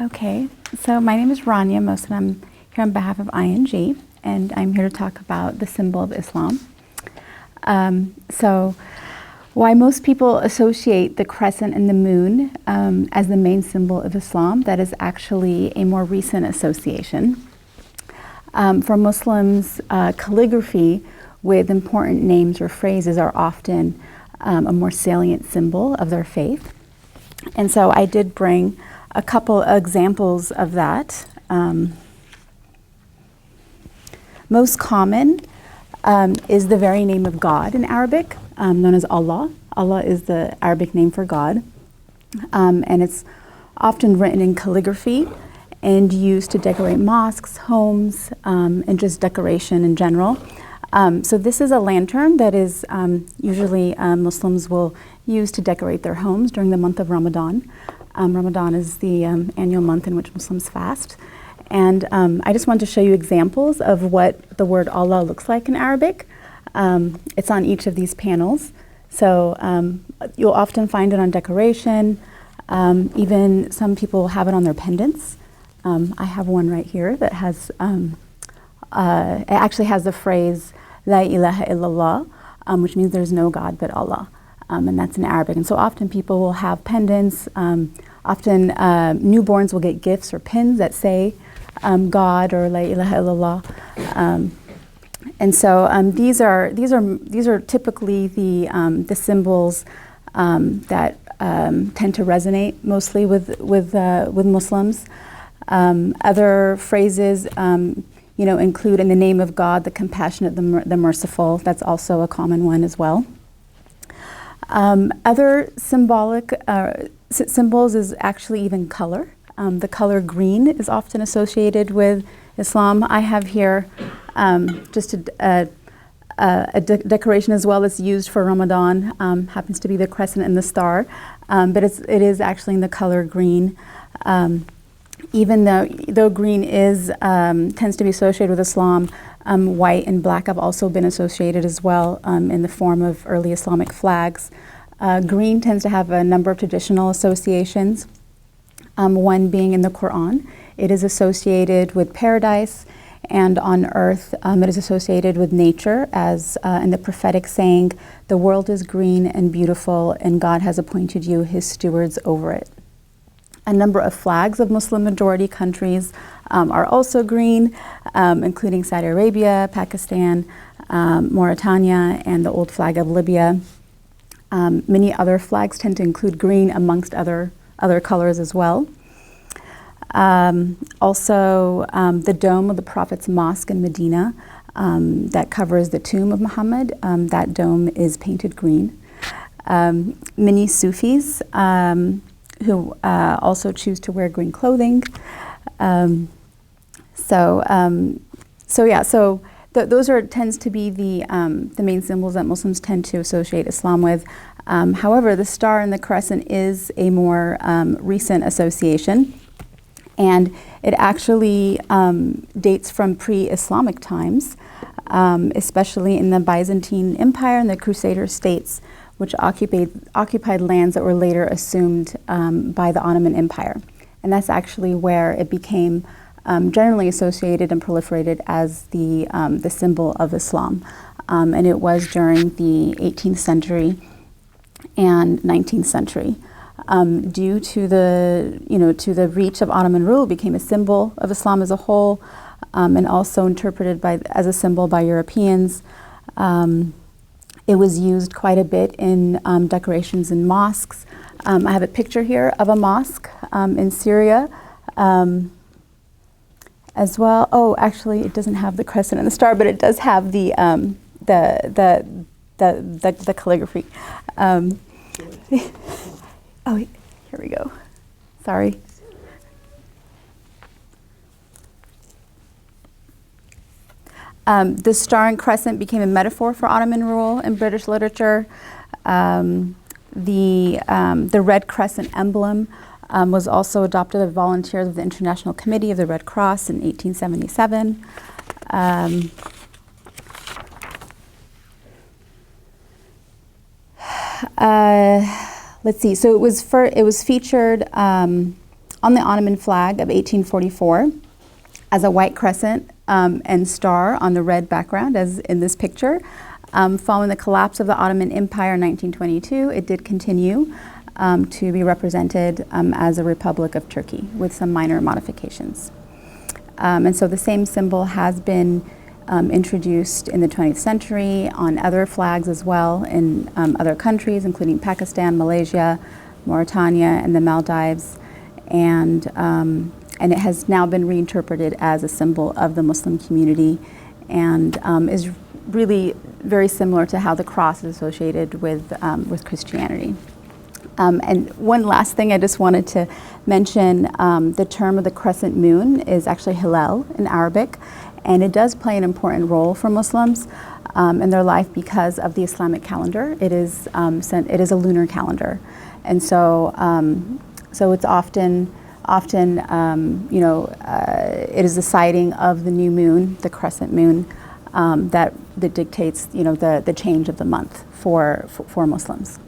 Okay, so my name is Rania Most, and I'm here on behalf of ING, and I'm here to talk about the symbol of Islam. So why most people associate the crescent and the moon as the main symbol of Islam, that is actually a more recent association. For Muslims, calligraphy with important names or phrases are often a more salient symbol of their faith. And so I did bring a couple examples of that. Most common is the very name of God in Arabic, known as Allah. Allah is the Arabic name for God. And it's often written in calligraphy and used to decorate mosques, homes, and just decoration in general. So this is a lantern that is usually Muslims will use to decorate their homes during the month of Ramadan. Ramadan is the annual month in which Muslims fast. And I just wanted to show you examples of what the word Allah looks like in Arabic. It's on each of these panels. So you'll often find it on decoration. Even some people have it on their pendants. I have one right here that has, it actually has the phrase, La ilaha illallah, which means there's no God but Allah. And that's in Arabic. And so often people will have pendants. Often newborns will get gifts or pins that say God or La ilaha illallah. And so these are typically the symbols that tend to resonate mostly with Muslims. Other phrases, include in the name of God, the compassionate, the merciful. That's also a common one as well. Other symbolic symbols is actually even color. The color green is often associated with Islam. I have here just a decoration as well that's used for Ramadan. Happens to be the crescent and the star, but it is actually in the color green. Even though green tends to be associated with Islam, white and black have also been associated as well in the form of early Islamic flags. Green tends to have a number of traditional associations, one being in the Quran. It is associated with paradise, and on earth it is associated with nature, as in the prophetic saying, "The world is green and beautiful, and God has appointed you his stewards over it." A number of flags of Muslim majority countries are also green, including Saudi Arabia, Pakistan, Mauritania, and the old flag of Libya. Many other flags tend to include green amongst other colors as well. Also, the dome of the Prophet's mosque in Medina that covers the tomb of Muhammad, that dome is painted green. Many Sufis who also choose to wear green clothing. Those tends to be the main symbols that Muslims tend to associate Islam with. However, the star and the crescent is a more recent association, and it actually dates from pre-Islamic times, especially in the Byzantine Empire and the Crusader states, which occupied lands that were later assumed by the Ottoman Empire. And that's actually where it became generally associated and proliferated as the symbol of Islam. And it was during the 18th century and 19th century. Due to the reach of Ottoman rule, it became a symbol of Islam as a whole, and also interpreted as a symbol by Europeans. It was used quite a bit in decorations in mosques. I have a picture here of a mosque in Syria as well. Oh, actually, it doesn't have the crescent and the star, but it does have the calligraphy. Oh, here we go. Sorry. The star and crescent became a metaphor for Ottoman rule in British literature. The Red Crescent emblem was also adopted by volunteers of the International Committee of the Red Cross in 1877. Let's see. So it was featured on the Ottoman flag of 1844 as a white crescent and star on the red background, as in this picture. Following the collapse of the Ottoman Empire in 1922, it did continue to be represented as a Republic of Turkey with some minor modifications. And so the same symbol has been introduced in the 20th century on other flags as well in other countries, including Pakistan, Malaysia, Mauritania, and the Maldives. And it has now been reinterpreted as a symbol of the Muslim community and is really very similar to how the cross is associated with Christianity. And one last thing I just wanted to mention, the term of the crescent moon is actually Hilal in Arabic, and it does play an important role for Muslims in their life because of the Islamic calendar. It is a lunar calendar, and so it's often it is the sighting of the new moon, the crescent moon, that dictates the change of the month for Muslims.